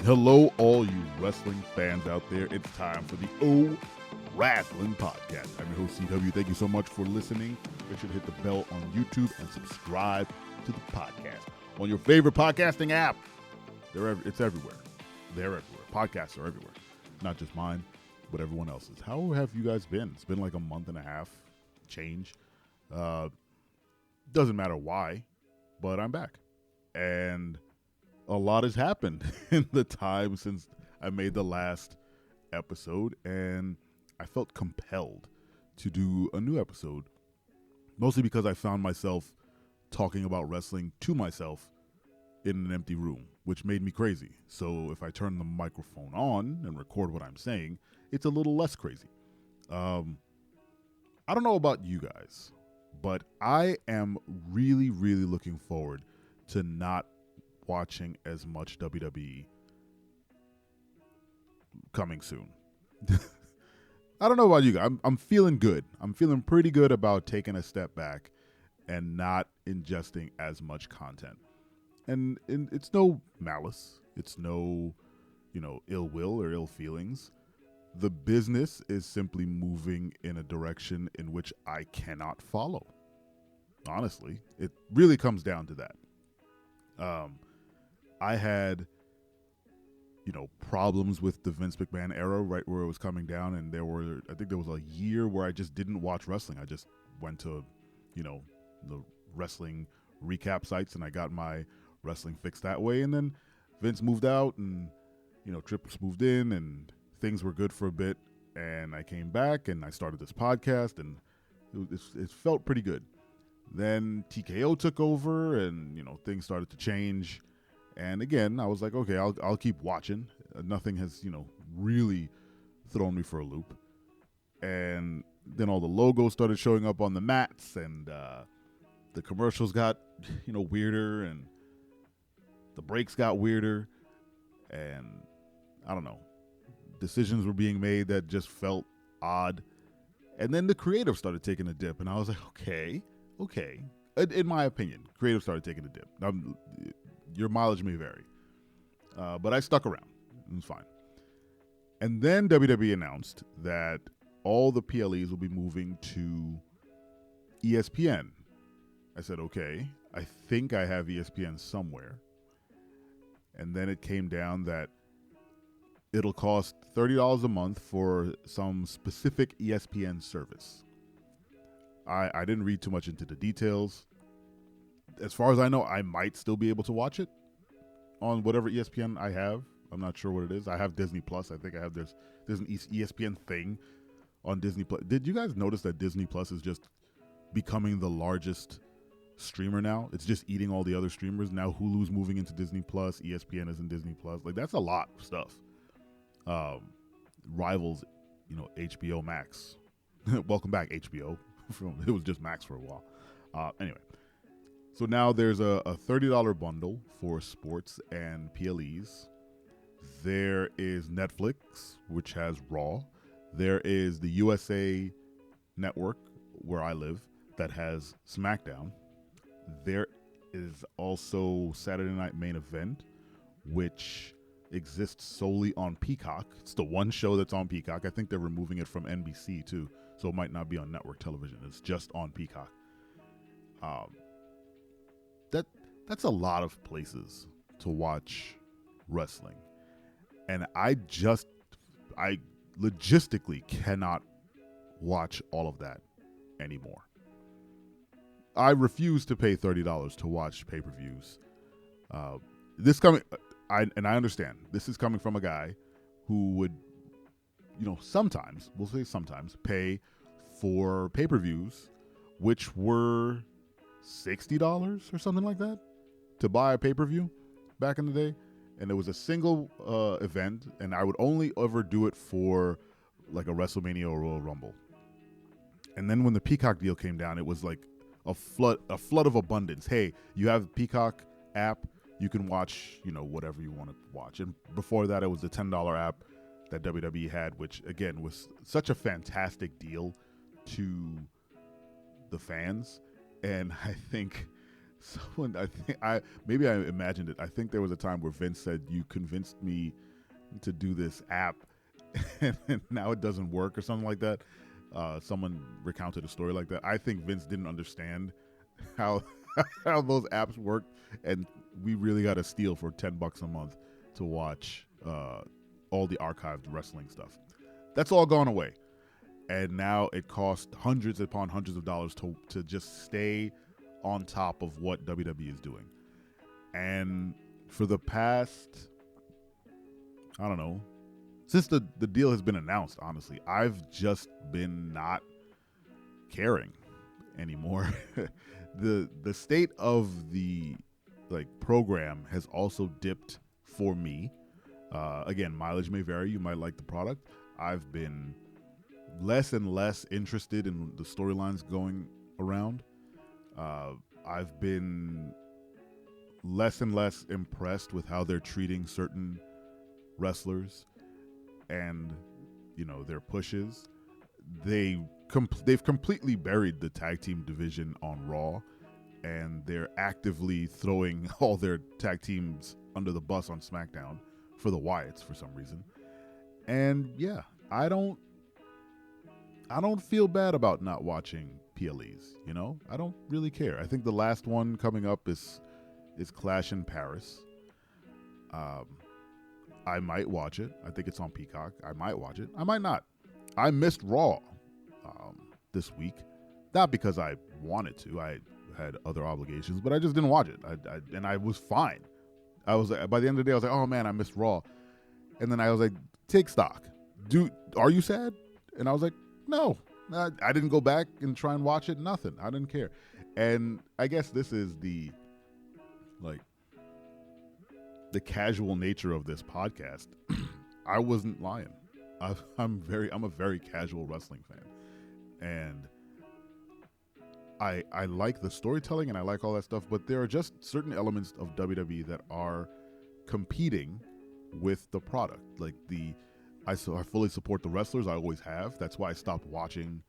Hello, all you wrestling fans out there. It's time for the O Wrestling Podcast. I'm your host, CW. Thank you so much for listening. Make sure to hit the bell on YouTube and subscribe to the podcast on your favorite podcasting app. It's everywhere. They're everywhere. Podcasts are everywhere. Not just mine, but everyone else's. How have you guys been? It's been like a month and a half change. Doesn't matter why, but I'm back. And a lot has happened in the time since I made the last episode, and I felt compelled to do a new episode, mostly because I found myself talking about wrestling to myself in an empty room, which made me crazy. So if I turn the microphone on and record what I'm saying, it's a little less crazy. I don't know about you guys, but I am really, really looking forward to not watching as much WWE coming soon. I don't know about you guys. I'm feeling good. I'm feeling pretty good about taking a step back and not ingesting as much content. And it's no malice. It's no, ill will or ill feelings. The business is simply moving in a direction in which I cannot follow. Honestly, it really comes down to that. I had, problems with the Vince McMahon era right where it was coming down, and I think there was a year where I just didn't watch wrestling. I just went to, the wrestling recap sites, and I got my wrestling fix that way. And then Vince moved out, and, Trips moved in, and things were good for a bit. And I came back, and I started this podcast, and it felt pretty good. Then TKO took over, and, things started to change. And again, I was like, okay, I'll keep watching. Nothing has, really thrown me for a loop. And then all the logos started showing up on the mats, and the commercials got, weirder, and the breaks got weirder, and I don't know, decisions were being made that just felt odd. And then the creative started taking a dip, and I was like, okay. In my opinion, creative started taking a dip. Your mileage may vary, but I stuck around. It was fine. And then WWE announced that all the PLEs will be moving to ESPN. I said, okay, I think I have ESPN somewhere. And then it came down that it'll cost $30 a month for some specific ESPN service. I didn't read too much into the details. As far as I know, I might still be able to watch it on whatever ESPN I have. I'm not sure what it is. I have Disney Plus. I think I have there's an ESPN thing on Disney Plus. Did you guys notice that Disney Plus is just becoming the largest streamer now? It's just eating all the other streamers. Now Hulu's moving into Disney Plus. ESPN is in Disney Plus. Like, that's a lot of stuff. Rivals, HBO Max. Welcome back, HBO. It was just Max for a while. Anyway. So now there's a $30 bundle for sports and PLEs. There is Netflix, which has Raw. There is the USA Network, where I live, that has SmackDown. There is also Saturday Night Main Event, which exists solely on Peacock. It's the one show that's on Peacock. I think they're removing it from NBC too, so it might not be on network television. It's just on Peacock. That's a lot of places to watch wrestling. And I logistically cannot watch all of that anymore. I refuse to pay $30 to watch pay-per-views. I understand this is coming from a guy who would, sometimes pay for pay-per-views, which were $60 or something like that to buy a pay-per-view back in the day. And it was a single event, and I would only ever do it for like a WrestleMania or Royal Rumble. And then when the Peacock deal came down, it was like a flood of abundance. Hey, you have the Peacock app, you can watch, whatever you want to watch. And before that, it was the $10 app that WWE had, which again was such a fantastic deal to the fans. And I think someone, maybe I imagined it. I think there was a time where Vince said, "You convinced me to do this app, and now it doesn't work," or something like that. Someone recounted a story like that. I think Vince didn't understand how how those apps work, and we really got to steal for $10 a month to watch all the archived wrestling stuff. That's all gone away, and now it costs hundreds upon hundreds of dollars to just stay on top of what WWE is doing. And for the past, I don't know, since the deal has been announced, honestly, I've just been not caring anymore. The state of the program has also dipped for me. Again, mileage may vary. You might like the product. I've been less and less interested in the storylines going around. I've been less and less impressed with how they're treating certain wrestlers and, their pushes. They've completely buried the tag team division on Raw, and they're actively throwing all their tag teams under the bus on SmackDown for the Wyatts for some reason. And yeah, I don't feel bad about not watching PLEs, I don't really care. I think the last one coming up is Clash in Paris. I might watch it. I think it's on Peacock. I might watch it. I might not. I missed Raw this week, not because I wanted to. I had other obligations, but I just didn't watch it. And I was fine. I was by the end of the day, I was like, oh man, I missed Raw. And then I was like, take stock. Are you sad? And I was like, no. I didn't go back and try and watch it. Nothing. I didn't care. And I guess this is the casual nature of this podcast. I wasn't lying. I'm a very casual wrestling fan, and I like the storytelling and I like all that stuff. But there are just certain elements of WWE that are competing with the product. I fully support the wrestlers. I always have. That's why I stopped watching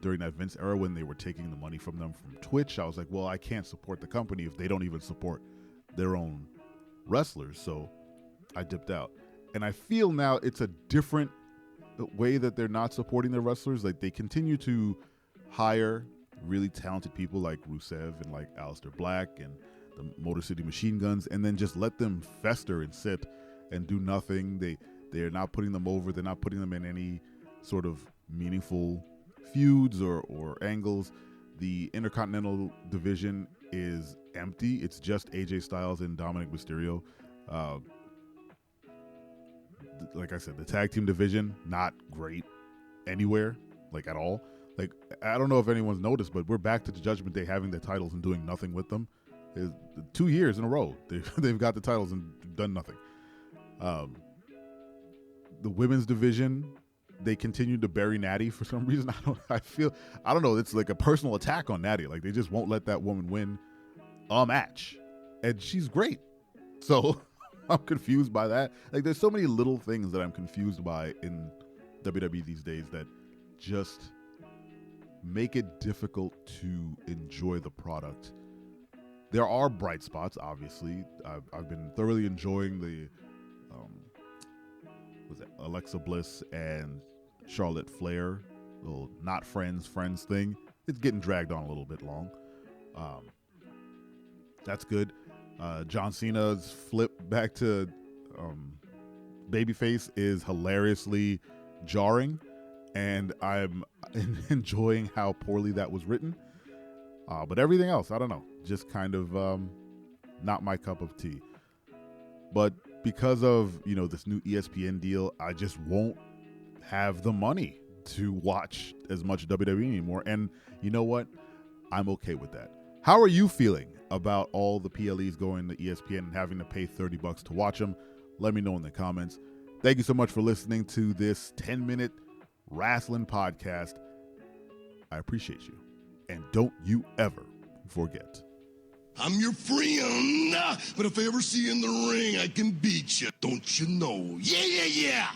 during that Vince era when they were taking the money from them from Twitch. I was like, well, I can't support the company if they don't even support their own wrestlers. So I dipped out. And I feel now it's a different way that they're not supporting their wrestlers. They continue to hire really talented people like Rusev and like Aleister Black and the Motor City Machine Guns, and then just let them fester and sit and do nothing. They're not putting them over. They're not putting them in any sort of meaningful feuds or angles. The Intercontinental division is empty. It's just AJ Styles and Dominic Mysterio. Like I said, the tag team division, not great anywhere, at all. I don't know if anyone's noticed, but we're back to the Judgment Day having their titles and doing nothing with them. 2 years in a row, they've got the titles and done nothing. The women's division, they continue to bury Natty for some reason. I don't know. It's like a personal attack on Natty. They just won't let that woman win a match, and she's great. So I'm confused by that. There's so many little things that I'm confused by in WWE these days that just make it difficult to enjoy the product. There are bright spots, obviously. I've been thoroughly enjoying the Alexa Bliss and Charlotte Flair little not friends thing. It's getting dragged on a little bit long. That's good. John Cena's flip back to babyface is hilariously jarring, and I'm enjoying how poorly that was written. But everything else, I don't know, just kind of not my cup of tea. But because of this new ESPN deal, I just won't have the money to watch as much WWE anymore. And you know what? I'm okay with that. How are you feeling about all the PLEs going to ESPN and having to pay $30 to watch them? Let me know in the comments. Thank you so much for listening to this 10-minute wrestling podcast. I appreciate you. And don't you ever forget. I'm your friend, but if I ever see you in the ring, I can beat you. Don't you know? Yeah, yeah, yeah.